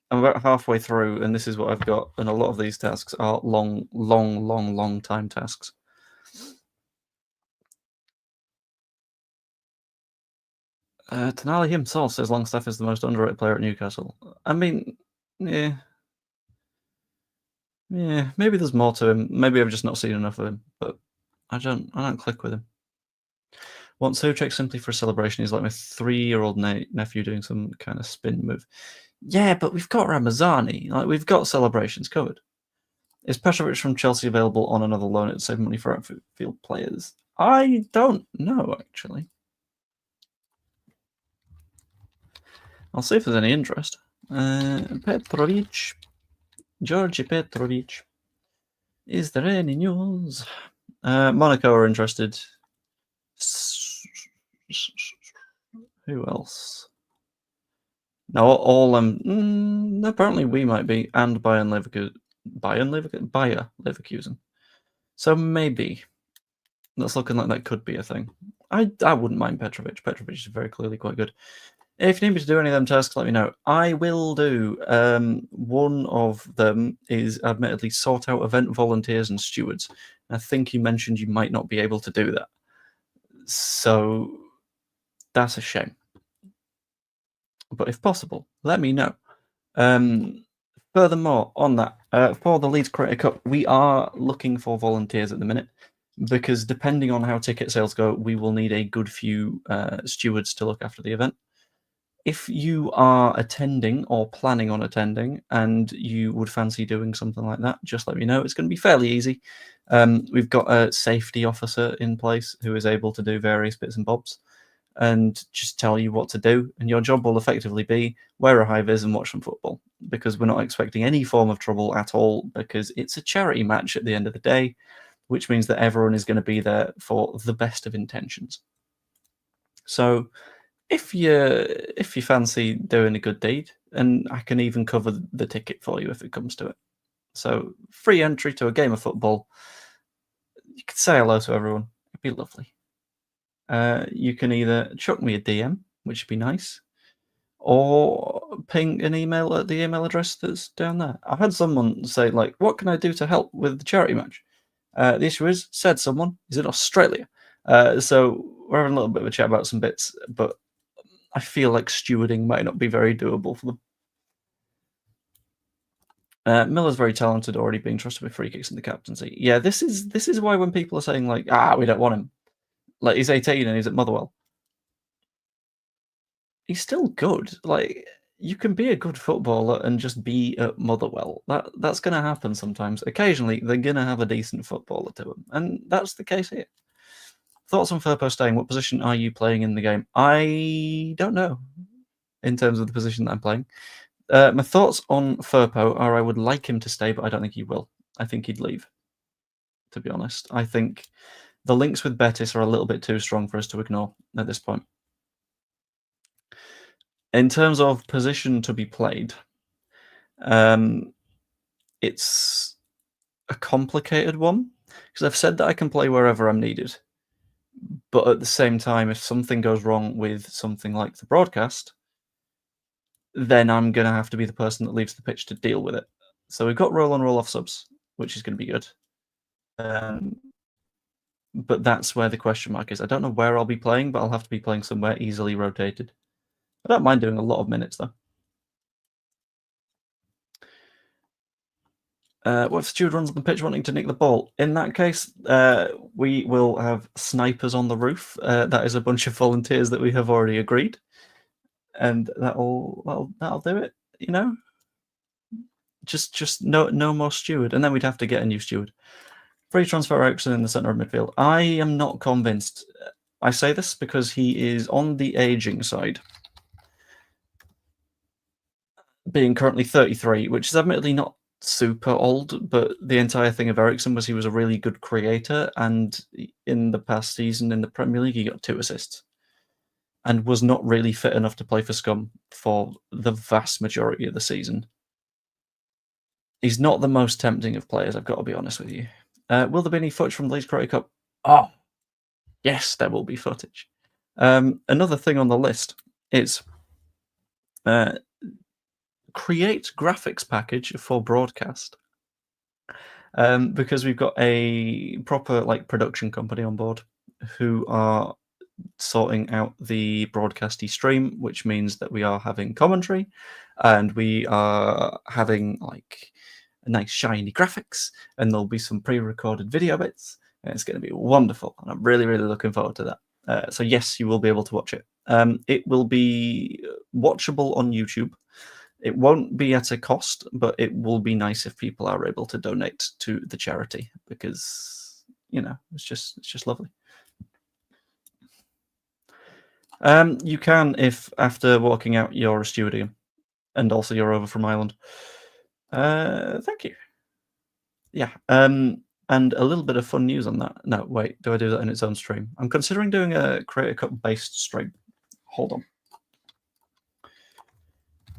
about halfway through, and this is what I've got. And a lot of these tasks are long time tasks. Tonali himself says Longstaff is the most underrated player at Newcastle. I mean, yeah. Yeah, maybe there's more to him. Maybe I've just not seen enough of him, but I don't click with him. Want Souček simply for a celebration. He's like my 3-year-old nephew doing some kind of spin move. Yeah, but we've got Ramazani. Like, we've got celebrations covered. Is Petrovic from Chelsea available on another loan at save money for outfield players? I don't know, actually. I'll see if there's any interest. Petrovic. Georgi Petrovic. Is there any news? Monaco are interested. Who else? No, all apparently we might be, and Bayern Leverkusen. So maybe that's looking like that could be a thing. I wouldn't mind Petrovic. Petrovic is very clearly quite good. If you need me to do any of them tasks, let me know. I will do. One of them is admittedly sort out event volunteers and stewards. I think you mentioned you might not be able to do that. So that's a shame. But if possible, let me know. Furthermore, on that, for the Leeds Creator Cup, we are looking for volunteers at the minute because depending on how ticket sales go, we will need a good few stewards to look after the event. If you are attending or planning on attending and you would fancy doing something like that, just let me know. It's going to be fairly easy. We've got a safety officer in place who is able to do various bits and bobs and just tell you what to do. And your job will effectively be wear a high vis and watch some football because we're not expecting any form of trouble at all because it's a charity match at the end of the day, which means that everyone is going to be there for the best of intentions. So if you fancy doing a good deed, and I can even cover the ticket for you if it comes to it. So free entry to a game of football. You could say hello to everyone. It'd be lovely. You can either chuck me a DM, which would be nice, or ping an email at the email address that's down there. I've had someone say, like, what can I do to help with the charity match? The issue is, said someone, is in Australia. So we're having a little bit of a chat about some bits, but I feel like stewarding might not be very doable for them. Miller's very talented, already being trusted with free kicks in the captaincy. Yeah, this is why when people are saying like, we don't want him, like he's 18 and he's at Motherwell, he's still good. Like you can be a good footballer and just be at Motherwell. That's going to happen sometimes. Occasionally, they're going to have a decent footballer to them, and that's the case here. Thoughts on Firpo staying? What position are you playing in the game? I don't know in terms of the position that I'm playing. My thoughts on Firpo are I would like him to stay, but I don't think he will. I think he'd leave, to be honest. I think the links with Betis are a little bit too strong for us to ignore at this point. In terms of position to be played, it's a complicated one because I've said that I can play wherever I'm needed. But at the same time, if something goes wrong with something like the broadcast, then I'm going to have to be the person that leaves the pitch to deal with it. So we've got roll on, roll off subs, which is going to be good. But that's where the question mark is. I don't know where I'll be playing, but I'll have to be playing somewhere easily rotated. I don't mind doing a lot of minutes, though. What if Steward runs on the pitch wanting to nick the ball? In that case, we will have snipers on the roof. That is a bunch of volunteers that we have already agreed. And that'll do it, you know? Just no more steward. And then we'd have to get a new steward. Free transfer Ericsson in the centre of midfield. I am not convinced. I say this because he is on the aging side, being currently 33, which is admittedly not super old, but the entire thing of Ericsson was he was a really good creator, and in the past season in the Premier League, he got 2 assists and was not really fit enough to play for Scum for the vast majority of the season. He's not the most tempting of players, I've got to be honest with you. Will there be any footage from the Leeds Creator Cup? Oh, yes, there will be footage. Another thing on the list is create graphics package for broadcast. Because we've got a proper production company on board who are sorting out the broadcasty stream, which means that we are having commentary and we are having nice shiny graphics, and there'll be some pre-recorded video bits, and it's going to be wonderful. And I'm really, really looking forward to that. So yes, you will be able to watch it. It will be watchable on YouTube. It won't be at a cost, but it will be nice if people are able to donate to the charity, because it's just lovely. You can, if after walking out you're a steward again, and also you're over from Ireland. Thank you. Yeah. And a little bit of fun news on that. No, wait, do I do that in its own stream? I'm considering doing a Creator Cup based stream. Hold on.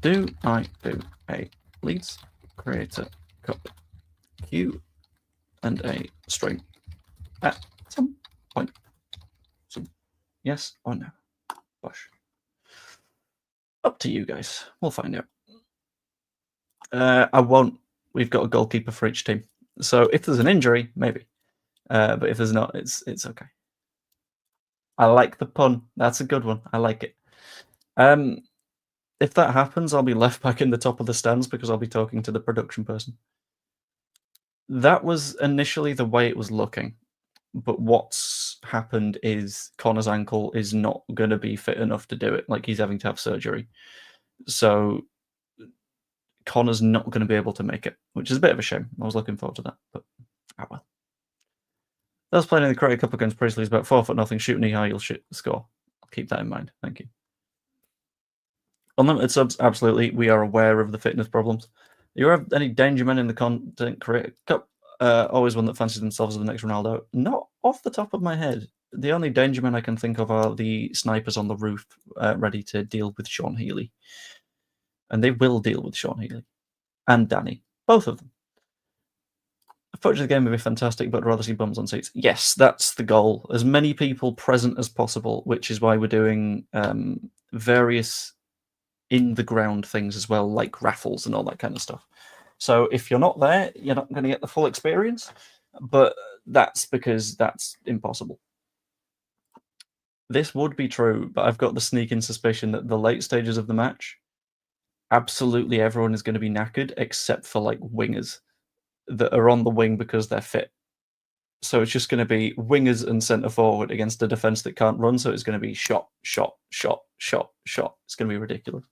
Do I do a Leeds Creator Cup Q&A stream at some point? Yes or no? Bosh. Up to you guys. We'll find out. I won't. We've got a goalkeeper for each team. So if there's an injury, maybe. But if there's not, it's okay. I like the pun. That's a good one. I like it. If that happens, I'll be left back in the top of the stands because I'll be talking to the production person. That was initially the way it was looking. But what's happened is Connor's ankle is not going to be fit enough to do it. Like, he's having to have surgery. So Connor's not going to be able to make it, which is a bit of a shame. I was looking forward to that, but well. Those playing in the Creator Cup against Priestley is about 4'0", shoot knee high, you'll score. I'll keep that in mind. Thank you. Unlimited subs, absolutely. We are aware of the fitness problems. You have any danger men in the Content Creator Cup? Always one that fancies themselves as the next Ronaldo. Not off the top of my head. The only danger men I can think of are the snipers on the roof, ready to deal with Sean Healy. And they will deal with Sean Healy. And Danny. Both of them. Approach of the game would be fantastic, but I'd rather see bums on seats. Yes, that's the goal. As many people present as possible, which is why we're doing various in-the-ground things as well, like raffles and all that kind of stuff. So if you're not there, you're not going to get the full experience, but that's because that's impossible. This would be true, but I've got the sneaking suspicion that the late stages of the match, absolutely everyone is going to be knackered except for like wingers that are on the wing because they're fit. So it's just going to be wingers and centre forward against a defence that can't run. So it's going to be shot, shot, shot, shot, shot. It's going to be ridiculous.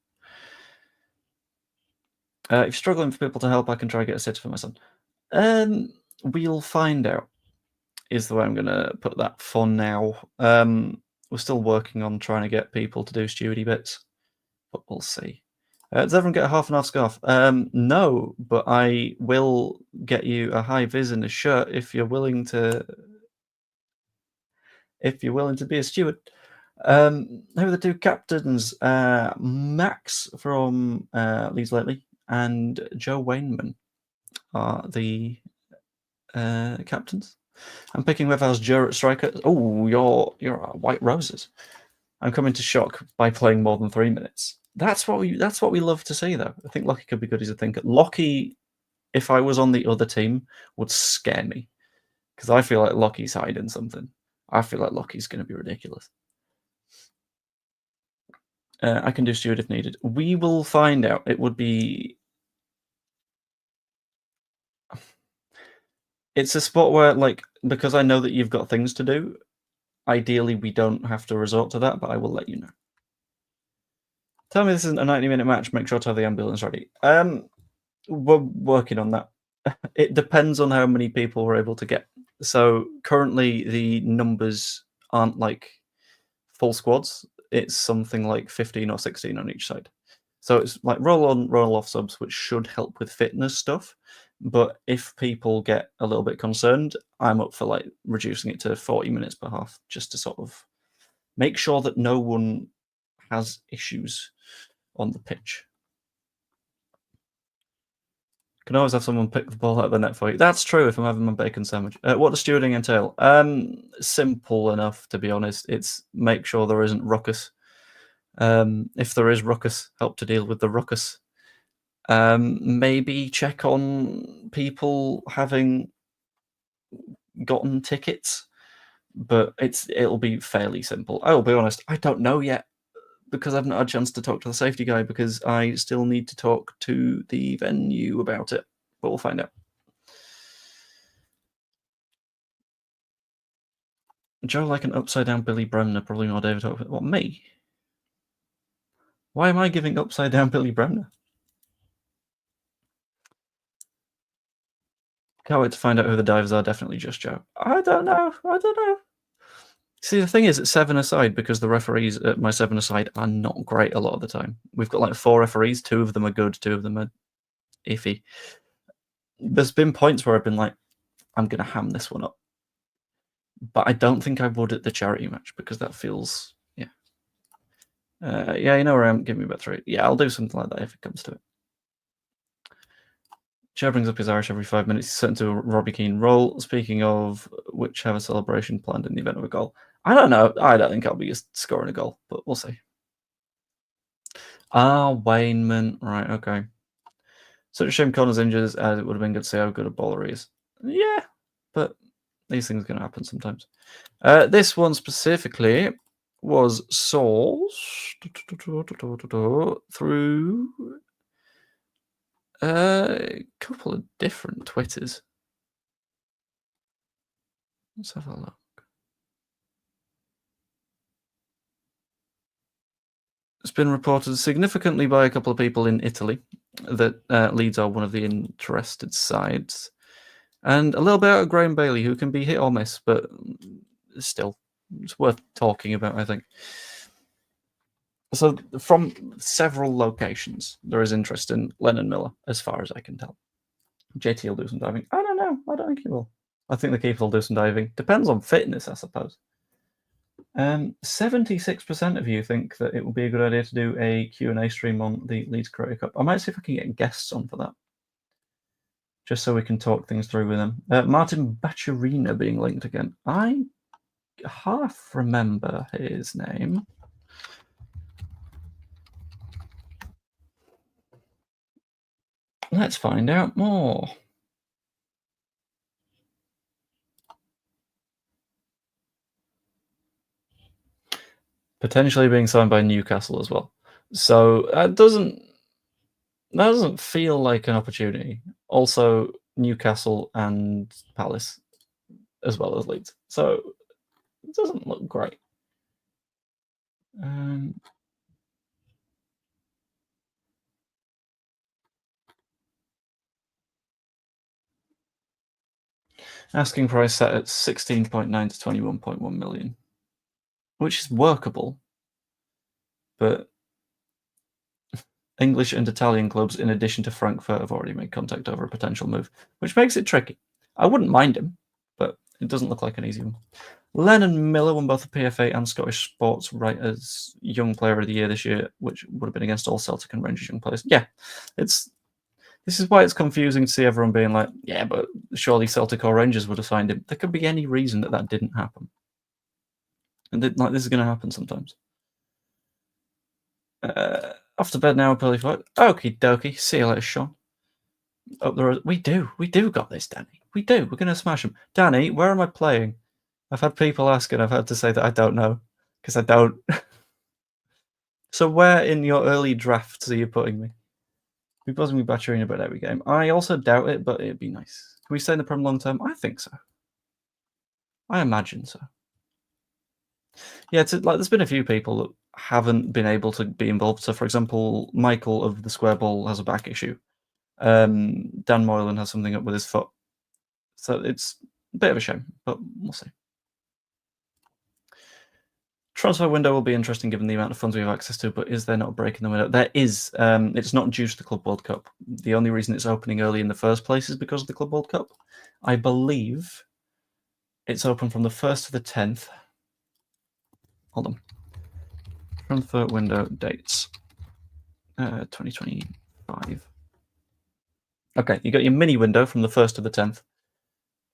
If you're struggling for people to help, I can try to get a sitter for my son. We'll find out, is the way I'm going to put that for now. We're still working on trying to get people to do stewardy bits, but we'll see. Does everyone get a half and half scarf? No, but I will get you a high vis and a shirt if you're willing to. If you're willing to be a steward. Who are the two captains? Max from Leeds lately and Joe Wainman are the captains. I'm picking Webhouse Juror at striker. Oh, you're White Roses. I'm coming to shock by playing more than 3 minutes. That's what we love to see, though. I think Lockie could be good as a thinker. Lockie, if I was on the other team, would scare me because I feel like Lockie's hiding something. I feel like Lockie's going to be ridiculous. I can do steward if needed. We will find out. It would be. It's a spot where, like, because I know that you've got things to do, ideally we don't have to resort to that, but I will let you know. Tell me this isn't a 90-minute match. Make sure to have the ambulance ready. We're working on that. It depends on how many people we're able to get. So currently the numbers aren't like full squads. It's something like 15 or 16 on each side. So it's like roll on, roll off subs, which should help with fitness stuff. But if people get a little bit concerned, I'm up for like reducing it to 40 minutes per half, just to sort of make sure that no one has issues on the pitch. Can always have someone pick the ball out of the net for you. That's true if I'm having my bacon sandwich. What does stewarding entail? Simple enough, to be honest. It's make sure there isn't ruckus. If there is ruckus, help to deal with the ruckus. Maybe check on people having gotten tickets, but it'll be fairly simple. I will be honest, I don't know yet because I've not had a chance to talk to the safety guy because I still need to talk to the venue about it. but we'll find out. Joe like an upside-down Billy Bremner, probably more David Hope. What, me? Why am I giving upside-down Billy Bremner? Can't wait to find out who the divers are. Definitely just Joe. I don't know. See, the thing is, it's 7-a-side because the referees at my 7-a-side are not great a lot of the time. We've got like 4 referees. 2 of them are good. 2 of them are iffy. There's been points where I've been like, I'm going to ham this one up. But I don't think I would at the charity match because that feels, yeah. Yeah, you know where I am. Give me about 3. Yeah, I'll do something like that if it comes to it. Joe brings up his Irish every 5 minutes. He's set into a Robbie Keane role. Speaking of which, have a celebration planned in the event of a goal. I don't know. I don't think I'll be scoring a goal, but we'll see. Wayneman. Right, okay. Such a shame Connor's injured, as it would have been good to see how good a bowler he is. Yeah, but these things are going to happen sometimes. This one specifically was sourced through a couple of different Twitters. Let's have a look. It's been reported significantly by a couple of people in Italy that Leeds are one of the interested sides. And a little bit out of Graham Bailey, who can be hit or miss, but still, it's worth talking about, I think. So from several locations, there is interest in Lennon Miller, as far as I can tell. JT will do some diving. I don't know. I don't think he will. I think the keeper will do some diving. Depends on fitness, I suppose. 76% of you think that it would be a good idea to do a Q&A stream on the Leeds Creator Cup. I might see if I can get guests on for that, just so we can talk things through with them. Martin Bacciarina being linked again. I half remember his name. Let's find out more. Potentially being signed by Newcastle as well. So that doesn't feel like an opportunity. Also, Newcastle and Palace, as well as Leeds. So it doesn't look great. Asking price set at 16.9 to 21.1 million, which is workable, but English and Italian clubs, in addition to Frankfurt, have already made contact over a potential move, which makes it tricky. I wouldn't mind him, but it doesn't look like an easy one. Lennon Miller won both the PFA and Scottish Sports Writers Young Player of the Year this year, which would have been against all Celtic and Rangers young players. Yeah, this is why it's confusing to see everyone being like, yeah, but surely Celtic or Rangers would have signed him. There could be any reason that didn't happen. And this is going to happen sometimes. Off to bed now, Pearly Fight. Okie dokie. See you later, Sean. Up the road. We do got this, Danny. We do. We're going to smash them. Danny, where am I playing? I've had people ask, and I've had to say that I don't know, because I don't. So where in your early drafts are you putting me? Be buzzing me Bacciarina about every game. I also doubt it, but it'd be nice. Can we stay in the Prem long term? I think so. I imagine so. Yeah, there's been a few people that haven't been able to be involved. So, for example, Michael of the Square Ball has a back issue. Dan Moylan has something up with his foot. So it's a bit of a shame, but we'll see. Transfer window will be interesting given the amount of funds we have access to, but is there not a break in the window? There is. It's not due to the Club World Cup. The only reason it's opening early in the first place is because of the Club World Cup. I believe it's open from the 1st to the 10th. Hold on. Transfer window dates. 2025. Okay, you got your mini window from the 1st to the 10th,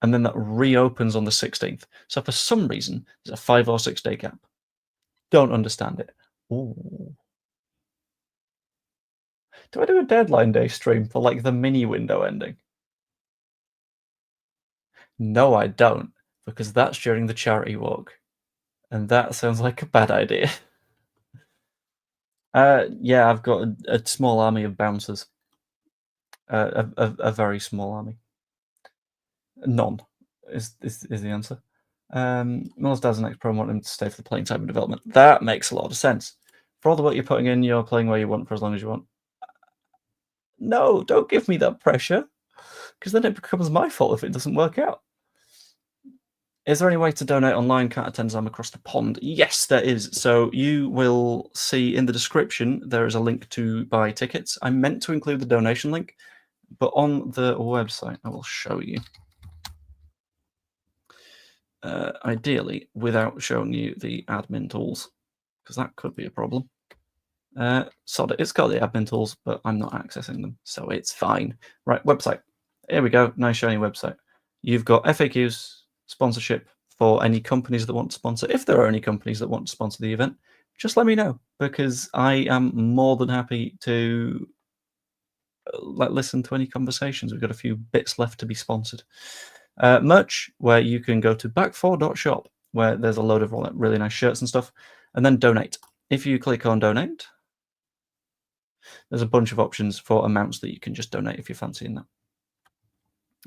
and then that reopens on the 16th. So for some reason, there's a 5 or 6 day gap. Don't understand it. Ooh. Do I do a deadline day stream for like the mini window ending? No, I don't, because that's during the charity walk, and that sounds like a bad idea. Yeah, I've got a small army of bouncers. A very small army. None is the answer. Miller's dad's an ex-pro and want him to stay for the playing time and development. That makes a lot of sense. For all the work you're putting in, you're playing where you want for as long as you want. No, don't give me that pressure, because then it becomes my fault if it doesn't work out. Is there any way to donate online? Can't attend as I'm across the pond. Yes, there is. So you will see in the description there is a link to buy tickets. I meant to include the donation link, but on the website I will show you. Ideally, without showing you the admin tools, because that could be a problem. Sod it. It's got the admin tools, but I'm not accessing them, so it's fine. Right, website. Here we go. Nice shiny website. You've got FAQs, sponsorship for any companies that want to sponsor. If there are any companies that want to sponsor the event, just let me know, because I am more than happy to listen to any conversations. We've got a few bits left to be sponsored. Merch, where you can go to back4.shop, where there's a load of really nice shirts and stuff, and then donate. If you click on donate, there's a bunch of options for amounts that you can just donate if you're fancying that.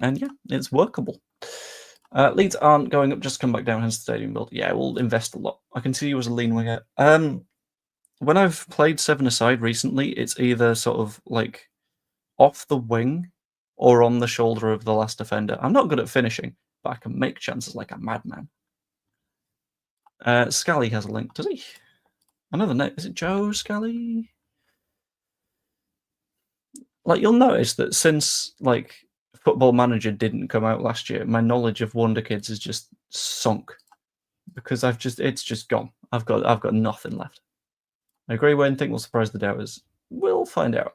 And yeah, it's workable. Leeds aren't going up, just come back down, hence the stadium build. Yeah, we'll invest a lot. I can see you as a lean winger. When I've played 7-a-side recently, it's either sort of like off the wing or on the shoulder of the last defender. I'm not good at finishing, but I can make chances like a madman. Scally has a link, does he? Another name. Is it Joe Scally? Like, you'll notice that since like Football Manager didn't come out last year, my knowledge of Wonderkids has just sunk, because it's just gone. I've got nothing left. I agree, Wayne. Think will surprise the doubters. We'll find out.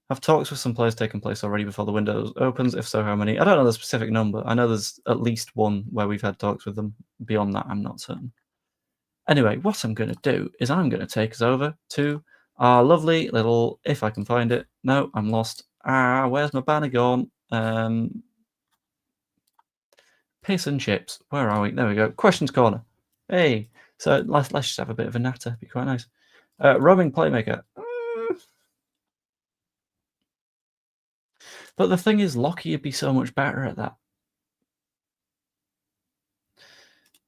Have talks with some players taken place already before the window opens? If so, how many? I don't know the specific number. I know there's at least one where we've had talks with them. Beyond that, I'm not certain. Anyway, what I'm going to do is I'm going to take us over to our lovely little, if I can find it. No, I'm lost. Where's my banner gone? Piss and chips. Where are we? There we go. Questions corner. Hey, so let's just have a bit of a natter. Be quite nice. Roaming playmaker. But the thing is, Lockie would be so much better at that.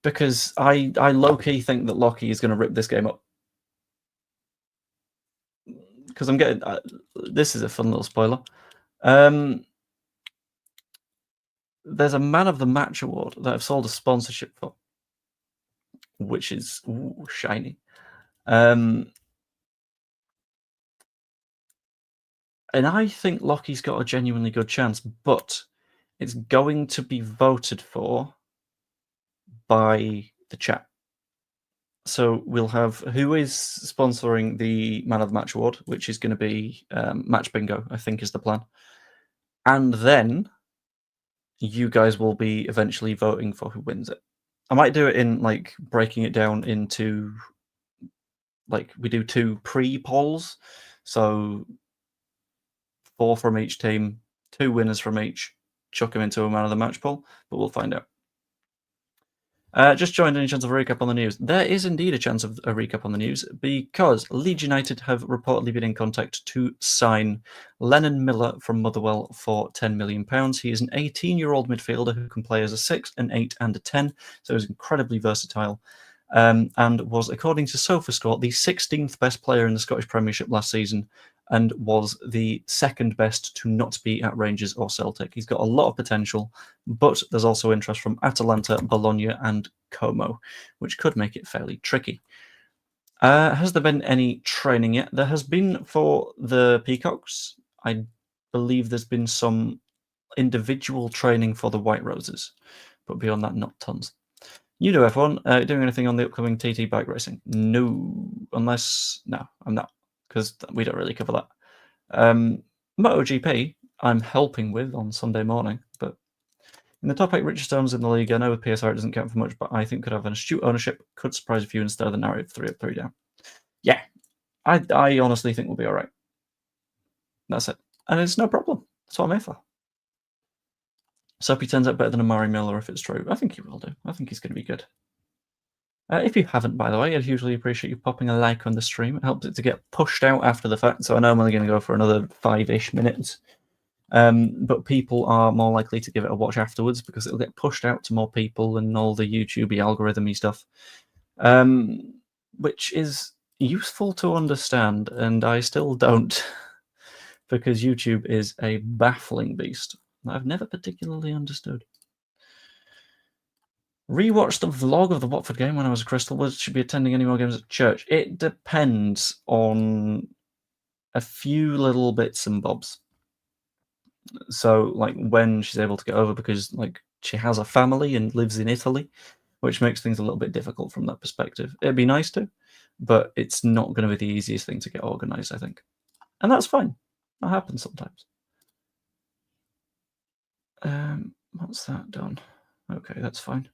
Because I low-key think that Lockie is going to rip this game up. Because I'm getting... this is a fun little spoiler. There's a Man of the Match award that I've sold a sponsorship for, which is shiny. And I think Lockie's got a genuinely good chance, but it's going to be voted for by the chat. So we'll have who is sponsoring the Man of the Match award, which is going to be Match Bingo, I think is the plan. And then you guys will be eventually voting for who wins it. I might do it in like breaking it down into like we do 2 pre-polls. So 4 from each team, 2 winners from each, chuck them into a Man of the Match poll, but we'll find out. Just joined. Any chance of a recap on the news? There is indeed a chance of a recap on the news, because Leeds United have reportedly been in contact to sign Lennon Miller from Motherwell for £10 million. He is an 18-year-old midfielder who can play as a 6, an 8, and a 10, so he's incredibly versatile, and was, according to SofaScore, the 16th best player in the Scottish Premiership last season, and was the 2nd best to not be at Rangers or Celtic. He's got a lot of potential, but there's also interest from Atalanta, Bologna, and Como, which could make it fairly tricky. Has there been any training yet? There has been for the Peacocks. I believe there's been some individual training for the White Roses, but beyond that, not tons. You do F1. Doing anything on the upcoming TT bike racing? No, no, I'm not, because we don't really cover that. MotoGP, I'm helping with on Sunday morning, but in the top 8 richest owners in the league, I know with PSR it doesn't count for much, but I think could have an astute ownership, could surprise a few instead of the narrative 3 up, 3 down. Yeah, I honestly think we'll be all right. That's it. And it's no problem. That's what I'm here for. So if he turns out better than Amari Miller, if it's true, I think he will do. I think he's going to be good. If you haven't, by the way, I'd hugely appreciate you popping a like on the stream. It helps it to get pushed out after the fact, so I know I'm only going to go for another 5-ish minutes. But people are more likely to give it a watch afterwards because it'll get pushed out to more people and all the YouTube algorithm-y stuff, which is useful to understand, and I still don't, because YouTube is a baffling beast that I've never particularly understood. Rewatched the vlog of the Watford game when I was a Crystal. Should be attending any more games at church? It depends on a few little bits and bobs. So, like, when she's able to get over, because, like, she has a family and lives in Italy, which makes things a little bit difficult from that perspective. It'd be nice to, but it's not going to be the easiest thing to get organised, I think. And that's fine. That happens sometimes. What's that done? Okay, that's fine.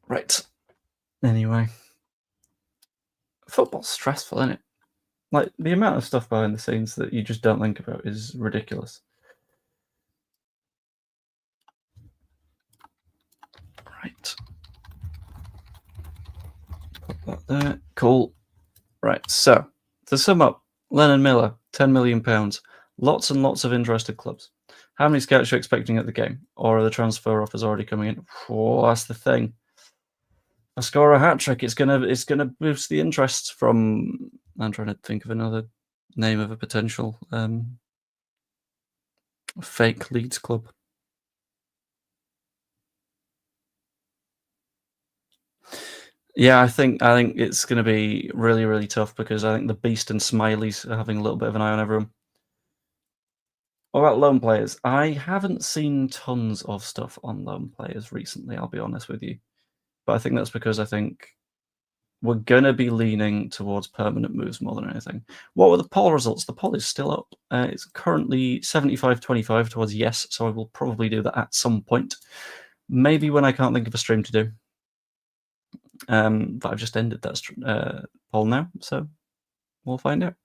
Right. Anyway. Football's stressful, isn't it? Like, the amount of stuff behind the scenes that you just don't think about is ridiculous. Right. Put that there. Cool. Right, so, to sum up, Lennon Miller, £10 million. Lots and lots of interested clubs. How many scouts are you expecting at the game? Or are the transfer offers already coming in? Oh, that's the thing. I score a hat-trick, it's gonna boost the interest from... I'm trying to think of another name of a potential fake Leeds club. Yeah, I think it's going to be really, really tough because I think the Beast and Smiley's are having a little bit of an eye on everyone. What about loan players? I haven't seen tons of stuff on loan players recently, I'll be honest with you. But I think that's because I think we're going to be leaning towards permanent moves more than anything. What were the poll results? The poll is still up. It's currently 75-25 towards yes, so I will probably do that at some point. Maybe when I can't think of a stream to do. But I've just ended that poll now, so we'll find out.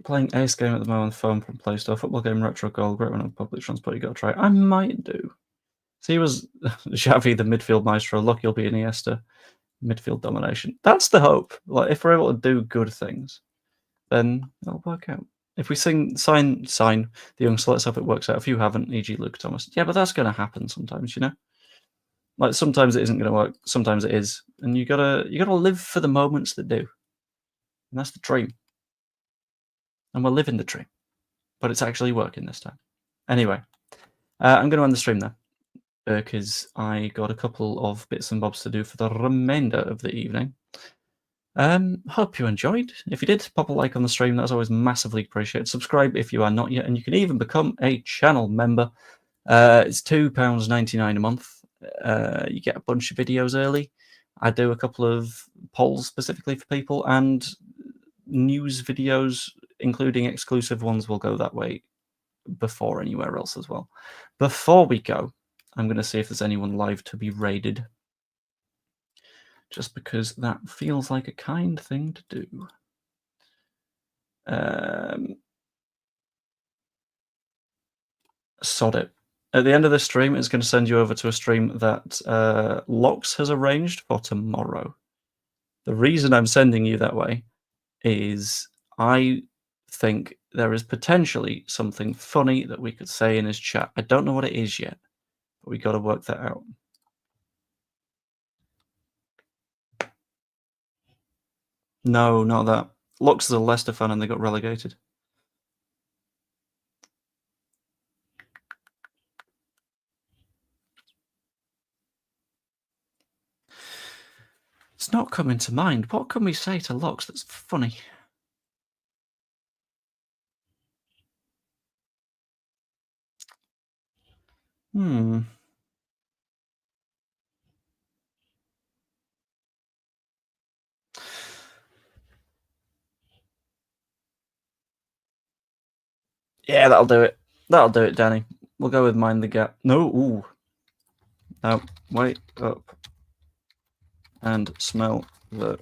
Playing Ace game at the moment on the phone from Play Store. Football game, retro goal, great one on public transport. You got to try. I might do. So he was Xavi, the midfield maestro. Lucky he'll be Iniesta. Midfield domination. That's the hope. Like, if we're able to do good things, then it'll work out. If we sign the young, so let's hope it works out. If you haven't, e.g. Luke Thomas. Yeah, but that's going to happen sometimes, you know? Like, sometimes it isn't going to work. Sometimes it is. And you gotta live for the moments that do. And that's the dream. And we're living the dream. But it's actually working this time. Anyway, I'm going to end the stream there because I got a couple of bits and bobs to do for the remainder of the evening. Hope you enjoyed. If you did, pop a like on the stream. That's always massively appreciated. Subscribe if you are not yet, and you can even become a channel member. It's £2.99 a month. You get a bunch of videos early. I do a couple of polls specifically for people, and news videos, including exclusive ones, will go that way before anywhere else as well. Before we go, I'm going to see if there's anyone live to be raided, just because that feels like a kind thing to do. Sod it. At the end of this stream, it's going to send you over to a stream that Lox has arranged for tomorrow. The reason I'm sending you that way is I think there is potentially something funny that we could say in his chat. I don't know what it is yet, but we got to work that out. No, not that. Lox is a Leicester fan and they got relegated. It's not coming to mind. What can we say to Lox that's funny? Yeah, that'll do it. That'll do it, Danny. We'll go with Mind the Gap. No, ooh. No, wait up and smell the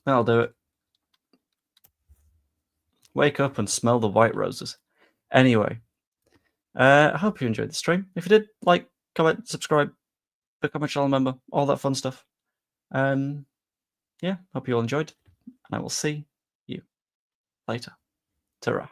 That'll do it. Wake up and smell the white roses. Anyway, I hope you enjoyed the stream. If you did, like, comment, subscribe, become a channel member, all that fun stuff. Yeah, hope you all enjoyed, and I will see you later. Ta-ra.